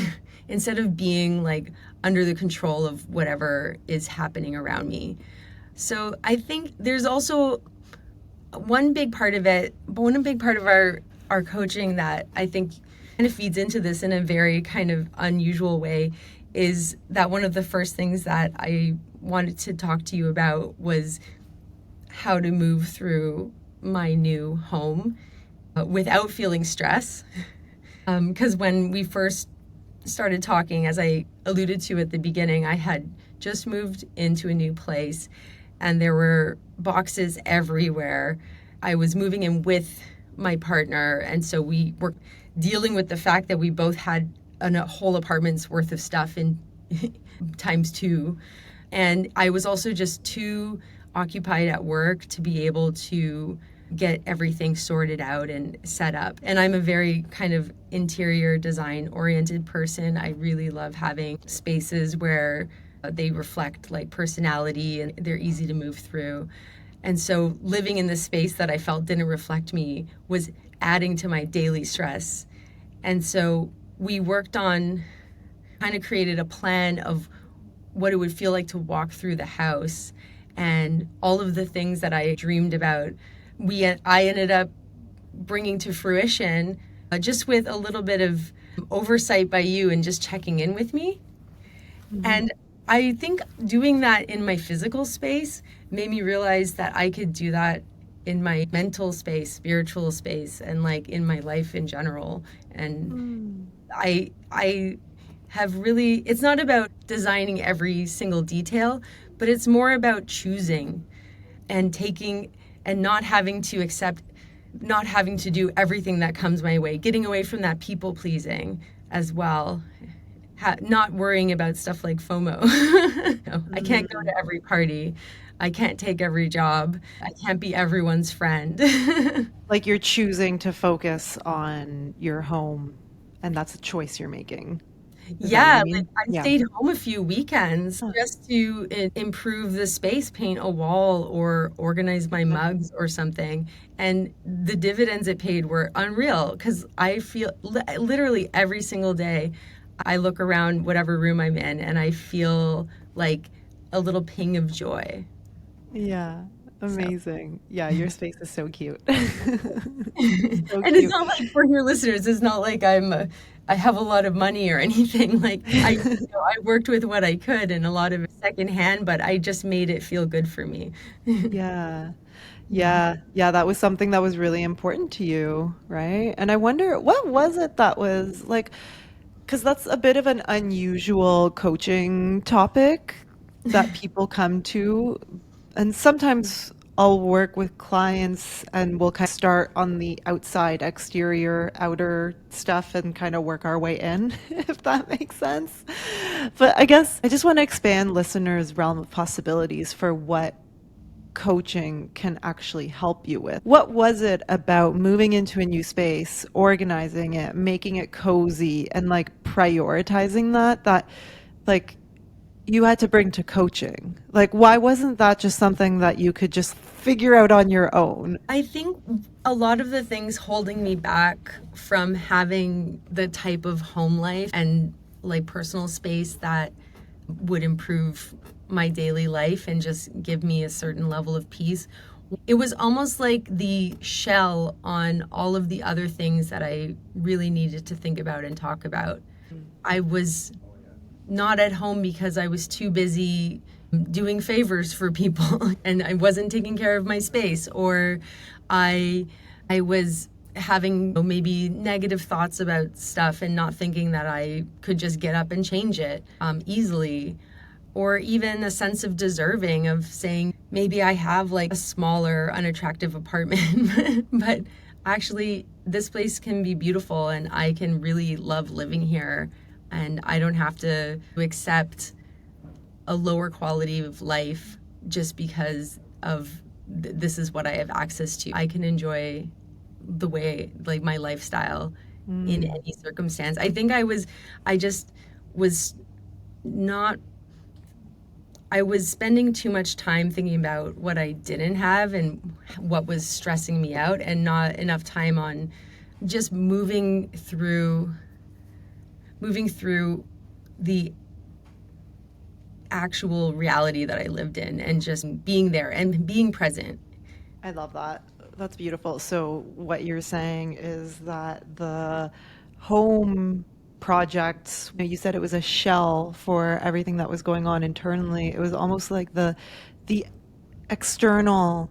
Instead of being like under the control of whatever is happening around me. So I think there's also one big part of our coaching that I think kind of feeds into this in a very kind of unusual way is that one of the first things that I wanted to talk to you about was how to move through my new home without feeling stress. Because when we first started talking, as I alluded to at the beginning, I had just moved into a new place and there were boxes everywhere. I was moving in with my partner, and so we were dealing with the fact that we both had a whole apartment's worth of stuff in times two. And I was also just too occupied at work to be able to get everything sorted out and set up. And I'm a very kind of interior design oriented person. I really love having spaces where they reflect like personality and they're easy to move through. And so living in this space that I felt didn't reflect me was adding to my daily stress. And so we worked on kind of created a plan of what it would feel like to walk through the house and all of the things that I dreamed about. I ended up bringing to fruition just with a little bit of oversight by you and just checking in with me. And I think doing that in my physical space made me realize that I could do that in my mental space, spiritual space, and like in my life in general. And I have really, it's not about designing every single detail, but it's more about choosing and taking and not having to accept, not having to do everything that comes my way, getting away from that people pleasing as well. Not worrying about stuff like FOMO. No, I can't go Mm. to every party. I can't take every job. I can't be everyone's friend. Like you're choosing to focus on your home, and that's a choice you're making. Is that what Yeah, you like mean? I Yeah. stayed home a few weekends Huh. just to improve the space, paint a wall or organize my Yeah. mugs or something. And the dividends it paid were unreal because I feel literally every single day I look around whatever room I'm in and I feel like a little ping of joy. Yeah. So. Amazing. Yeah, your space is so cute. So And it's cute. not like for your listeners, it's not like I have a lot of money or anything. Like I worked with what I could and a lot of it secondhand, but I just made it feel good for me. Yeah. Yeah. Yeah, that was something that was really important to you, right? And I wonder, what was it that was like, because that's a bit of an unusual coaching topic that people come to. And sometimes I'll work with clients and we'll kind of start on the outside, exterior, outer stuff and kind of work our way in, if that makes sense. But I guess I just want to expand listeners' realm of possibilities for what coaching can actually help you with. What was it about moving into a new space, organizing it, making it cozy, and like prioritizing that like you had to bring to coaching? Like, why wasn't that just something that you could just figure out on your own? I think a lot of the things holding me back from having the type of home life and like personal space that would improve my daily life and just give me a certain level of peace. It was almost like the shell on all of the other things that I really needed to think about and talk about. I was not at home because I was too busy doing favors for people and I wasn't taking care of my space, or I I was having maybe negative thoughts about stuff and not thinking that I could just get up and change it easily, or even a sense of deserving of saying maybe I have like a smaller unattractive apartment but actually this place can be beautiful and I can really love living here and I don't have to accept a lower quality of life just because of this is what I have access to. I can enjoy the way like my lifestyle in Mm. any circumstance. I just was not I was spending too much time thinking about what I didn't have and what was stressing me out and not enough time on just moving through the actual reality that I lived in and just being there and being present. I love that. That's beautiful. So, what you're saying is that the home project, you said it was a shell for everything that was going on internally. It was almost like the external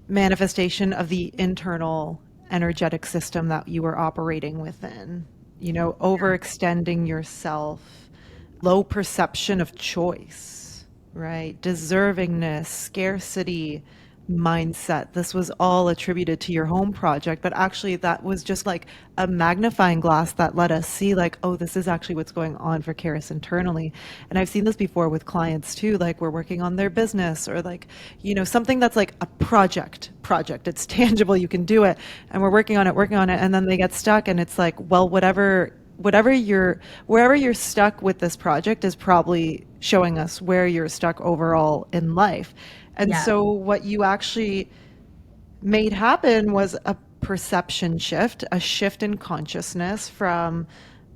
manifestation of the internal energetic system that you were operating within. Overextending yourself, low perception of choice, right? Deservingness, scarcity mindset. This was all attributed to your home project, but actually that was just like a magnifying glass that let us see like, oh, this is actually what's going on for Karis internally. And I've seen this before with clients too, like we're working on their business or like, something that's like a project. It's tangible, you can do it. And we're working on it, and then they get stuck and it's like, well, wherever you're stuck with this project is probably showing us where you're stuck overall in life. And Yeah. so what you actually made happen was a perception shift, a shift in consciousness from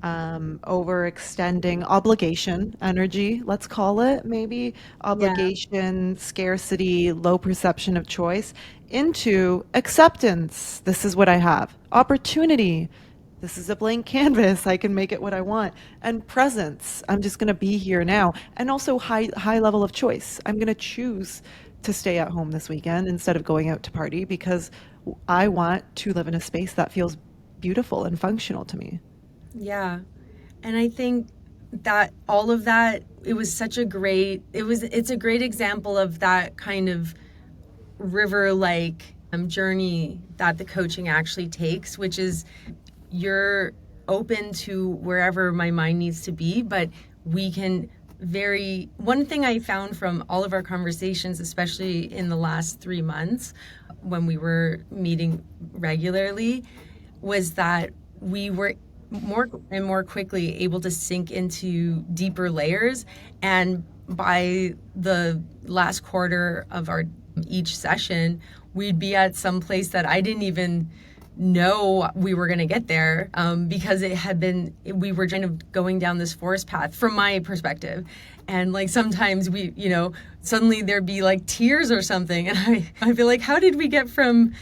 overextending obligation energy, let's call it maybe Yeah. obligation, scarcity, low perception of choice, into acceptance. This is what I have. Opportunity. This is a blank canvas. I can make it what I want. And presence. I'm just going to be here now. And also high level of choice. I'm going to choose to stay at home this weekend instead of going out to party because I want to live in a space that feels beautiful and functional to me. Yeah. And I think that all of that, it's a great example of that kind of river like journey that the coaching actually takes, which is you're open to wherever my mind needs to be, but we can one thing I found from all of our conversations, especially in the last 3 months when we were meeting regularly, was that we were more and more quickly able to sink into deeper layers. And by the last quarter of our each session, we'd be at some place that I didn't even know we were going to get there, because we were kind of going down this forest path from my perspective. And like sometimes suddenly there'd be like tears or something. And I feel like, how did we get from,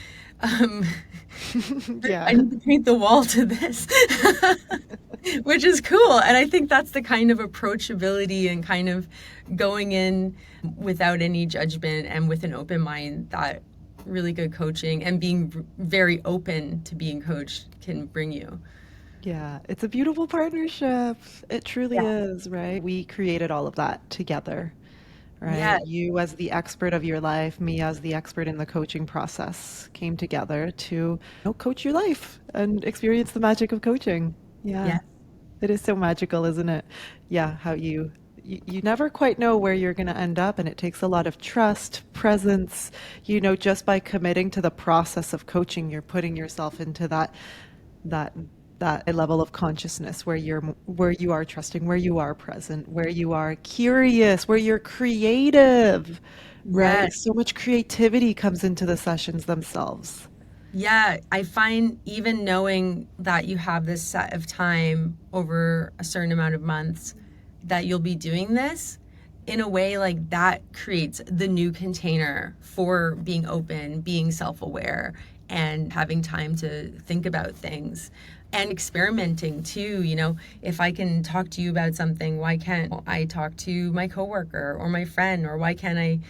Yeah. I need to paint the wall to this, which is cool. And I think that's the kind of approachability and kind of going in without any judgment and with an open mind that really good coaching and being very open to being coached can bring you. Yeah, it's a beautiful partnership. It truly Yeah. is, right? We created all of that together, Yeah. right? You as the expert of your life, me as the expert in the coaching process came together to coach your life and experience the magic of coaching. Yeah. Yeah. It is so magical, isn't it? Yeah, how you never quite know where you're going to end up, and it takes a lot of trust, presence, just by committing to the process of coaching, you're putting yourself into that that level of consciousness where you are trusting, where you are present, where you are curious, where you're creative, Yeah. right? So much creativity comes into the sessions themselves. Yeah, I find even knowing that you have this set of time over a certain amount of months that you'll be doing this, in a way, like that creates the new container for being open, being self-aware, and having time to think about things and experimenting too. If I can talk to you about something, why can't I talk to my coworker or my friend, or why can't I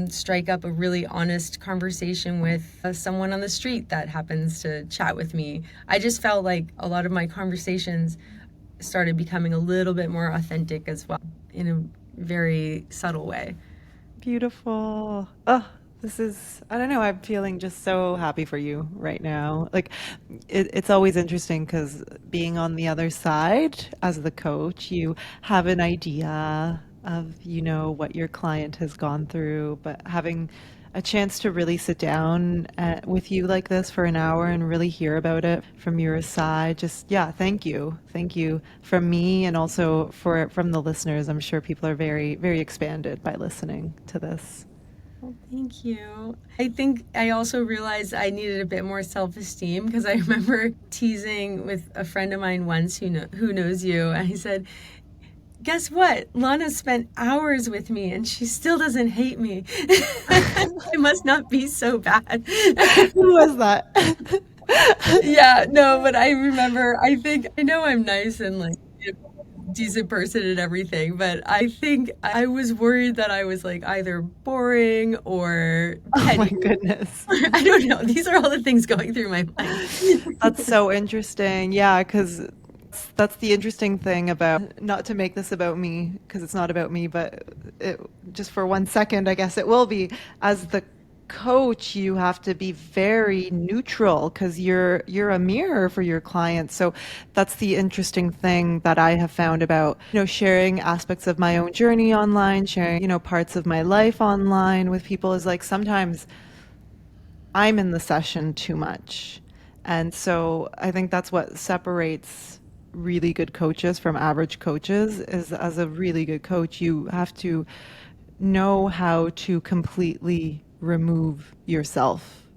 strike up a really honest conversation with someone on the street that happens to chat with me? I just felt like a lot of my conversations started becoming a little bit more authentic as well, in a very subtle way. Beautiful. Oh, I don't know, I'm feeling just so happy for you right now. Like, it's always interesting because being on the other side as the coach, you have an idea of, what your client has gone through, but having a chance to really sit down with you like this for an hour and really hear about it from your side. Just, yeah, thank you. Thank you from me and also from the listeners. I'm sure people are very, very expanded by listening to this. Well, thank you. I think I also realized I needed a bit more self-esteem, because I remember teasing with a friend of mine once who knows you, and he said, "Guess what? Lana spent hours with me and she still doesn't hate me." I must not be so bad. Who was that? Yeah, no, but I remember, I know I'm nice and like decent person and everything, but I think I was worried that I was like either boring or Oh my petty. goodness. I don't know. These are all the things going through my mind. That's so interesting. Yeah, because that's the interesting thing about, not to make this about me, because it's not about me, but just for 1 second, I guess it will be. As the coach, you have to be very neutral because you're a mirror for your clients. So that's the interesting thing that I have found about, sharing aspects of my own journey online, sharing, parts of my life online with people, is like sometimes I'm in the session too much. And so I think that's what separates really good coaches from average coaches, is as a really good coach, you have to know how to completely remove yourself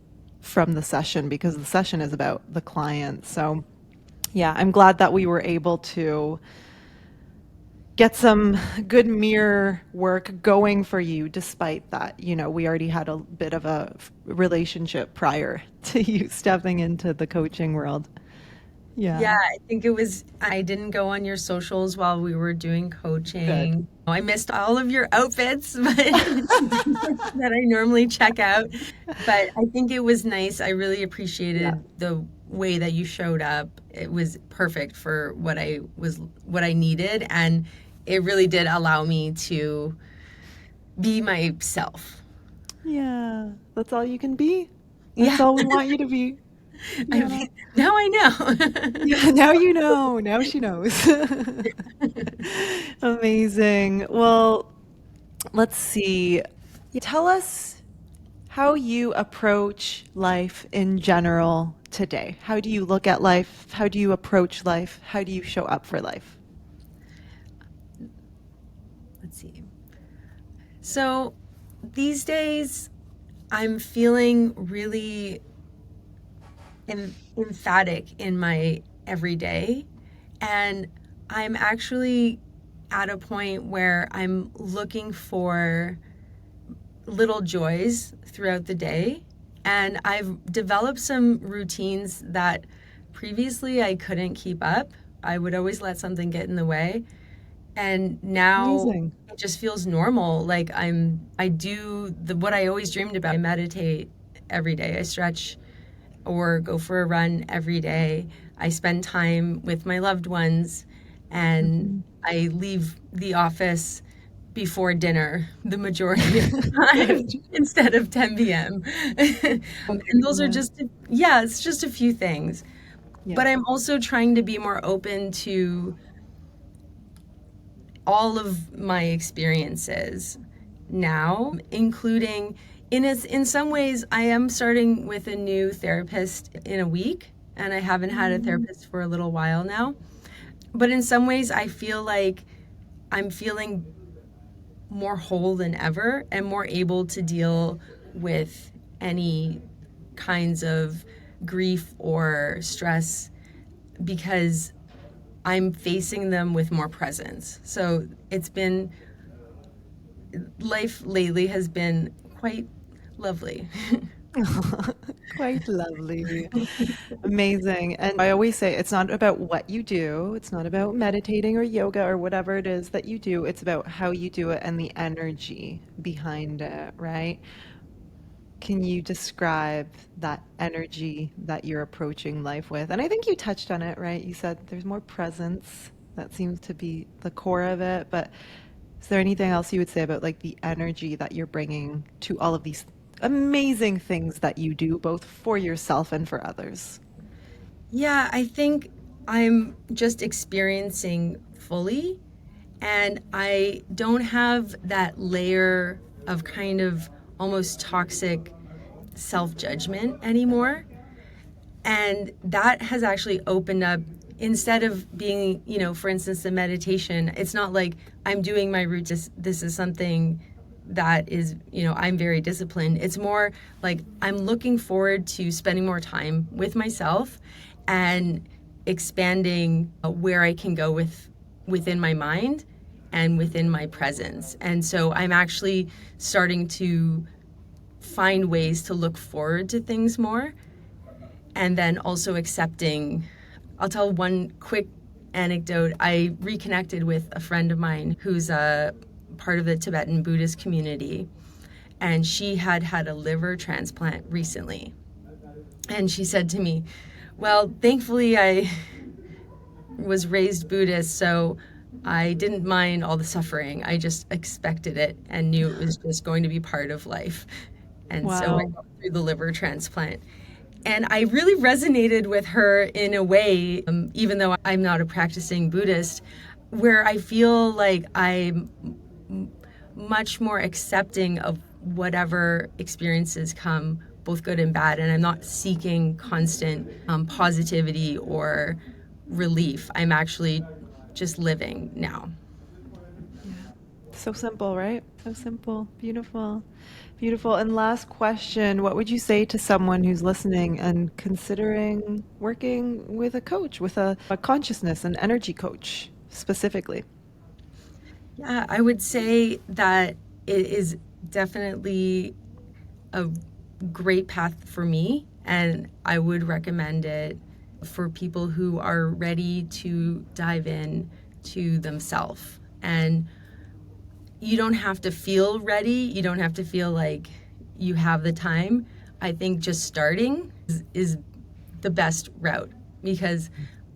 from the session because the session is about the client. So yeah, I'm glad that we were able to get some good mirror work going for you, despite that, we already had a bit of a relationship prior to you stepping into the coaching world. Yeah, Yeah, I think I didn't go on your socials while we were doing good. coaching. I missed all of your outfits, but that I normally check out. But I think it was nice. I really Yeah. appreciated the way that you showed up it was perfect for what I needed, and it really did allow me to be myself. Yeah, that's all you can be. That's Yeah. all we want you to be. Yeah. Now I know. Yeah, now you know. Now she knows. Amazing. Well, let's see. Tell us how you approach life in general today. How do you look at life? How do you approach life? How do you show up for life? Let's see. So these days, I'm feeling really emphatic in my everyday, and I'm actually at a point where I'm looking for little joys throughout the day. And I've developed some routines that previously I couldn't keep up. I would always let something get in the way. And now Amazing. it just feels normal. Like I do what I always dreamed about. I meditate every day. I stretch or go for a run every day. I spend time with my loved ones, and Mhm. I leave the office before dinner the majority of the time instead of 10 p.m. And those are Excellent. just, yeah, it's just a few things. Yeah. But I'm also trying to be more open to all of my experiences now, including in some ways I am starting with a new therapist in a week, and I haven't had a Mm. therapist for a little while now. But in some ways I feel like I'm feeling more whole than ever and more able to deal with any kinds of grief or stress because I'm facing them with more presence. So it's been, life lately has been quite lovely. Quite lovely. Amazing. And I always say it's not about what you do, it's not about meditating or yoga or whatever it is that you do, it's about how you do it and the energy behind it, right? Can you describe that energy that you're approaching life with? And I think you touched on it, right? You said there's more presence. That seems to be the core of it. But is there anything else you would say about like the energy that you're bringing to all of these amazing things that you do, both for yourself and for others? Yeah, I think I'm just experiencing fully, and I don't have that layer of kind of almost toxic self judgment anymore. And that has actually opened up, instead of being, for instance, the meditation, it's not like I'm doing my route. This is something that is, I'm very disciplined. It's more like I'm looking forward to spending more time with myself and expanding where I can go within my mind and within my presence. And so I'm actually starting to find ways to look forward to things more, and then also accepting. I'll tell one quick anecdote. I reconnected with a friend of mine who's a part of the Tibetan Buddhist community, and she had had a liver transplant recently. And she said to me, "Well, thankfully, I was raised Buddhist, so I didn't mind all the suffering. I just expected it and knew it was just going to be part of life." And so I Wow. got through the liver transplant. And I really resonated with her in a way, even though I'm not a practicing Buddhist, where I feel like I'm much more accepting of whatever experiences come, both good and bad. And I'm not seeking constant positivity or relief. I'm actually just living now. Yeah. So simple, right? So simple. Beautiful. Beautiful. And last question, what would you say to someone who's listening and considering working with a coach, with a consciousness and energy coach specifically? Yeah, I would say that it is definitely a great path for me, and I would recommend it for people who are ready to dive in to themselves. And you don't have to feel ready, you don't have to feel like you have the time. I think just starting is the best route, because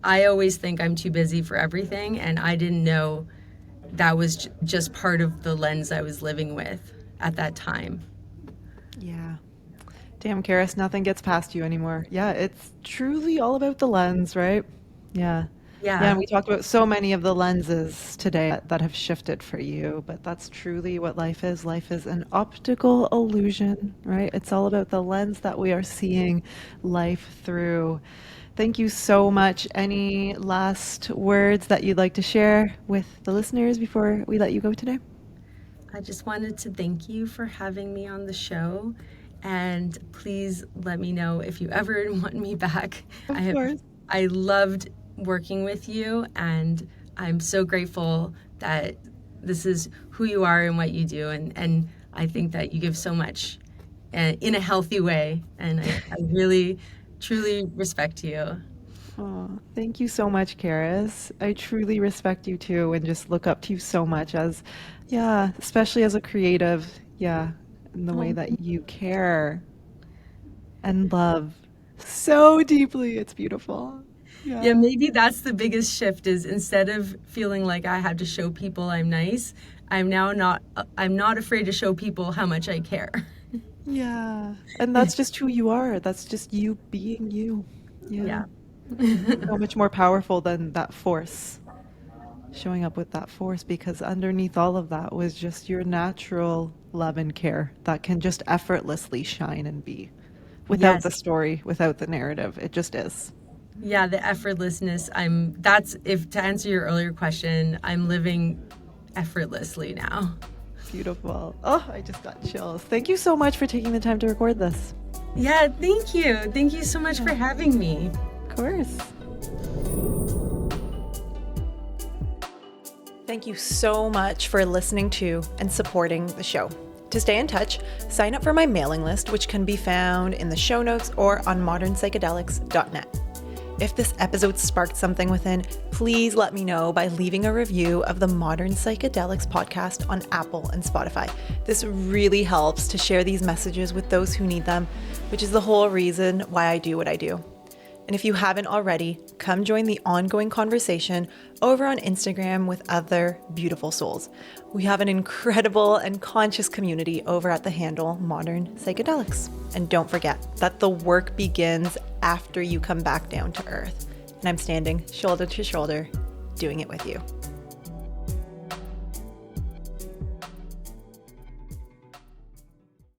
I always think I'm too busy for everything, and I didn't know that was just part of the lens I was living with at that time. Yeah. Damn, Karis, nothing gets past you anymore. Yeah, it's truly all about the lens, right? Yeah. Yeah, and Yeah. we talked about so many of the lenses today that have shifted for you, but that's truly what life is. Life is an optical illusion, right? It's all about the lens that we are seeing life through. Thank you so much. Any last words that you'd like to share with the listeners before we let you go today? I just wanted to thank you for having me on the show. And please let me know if you ever want me back. Of course. I loved working with you, and I'm so grateful that this is who you are and what you do. And I think that you give so much in a healthy way. And I really, truly respect you. Oh, thank you so much, Karis. I truly respect you too and just look up to you so much as, yeah, especially as a creative, yeah, in the way Oh. that you care and love so deeply. It's beautiful. Yeah, Yeah. maybe that's the biggest shift is instead of feeling like I had to show people I'm nice, I'm not afraid to show people how much I care. Yeah. And that's just who you are. That's just you being you. Yeah. Yeah. So much more powerful than that force, showing up with that force, because underneath all of that was just your natural love and care that can just effortlessly shine and be without the Yes. story, without the narrative. It just is. Yeah, the effortlessness. That's, if to answer your earlier question, I'm living effortlessly now. Beautiful. Oh, I just got chills. Thank you so much for taking the time to record this. Yeah, thank you. Thank you so much for having me. Of course. Thank you so much for listening to and supporting the show. To stay in touch, sign up for my mailing list, which can be found in the show notes or on modernpsychedelics.net. If this episode sparked something within, please let me know by leaving a review of the Modern Psychedelics podcast on Apple and Spotify. This really helps to share these messages with those who need them, which is the whole reason why I do what I do. And if you haven't already, come join the ongoing conversation over on Instagram with other beautiful souls. We have an incredible and conscious community over at the handle Modern Psychedelics. And don't forget that the work begins after you come back down to earth. And I'm standing shoulder to shoulder, doing it with you.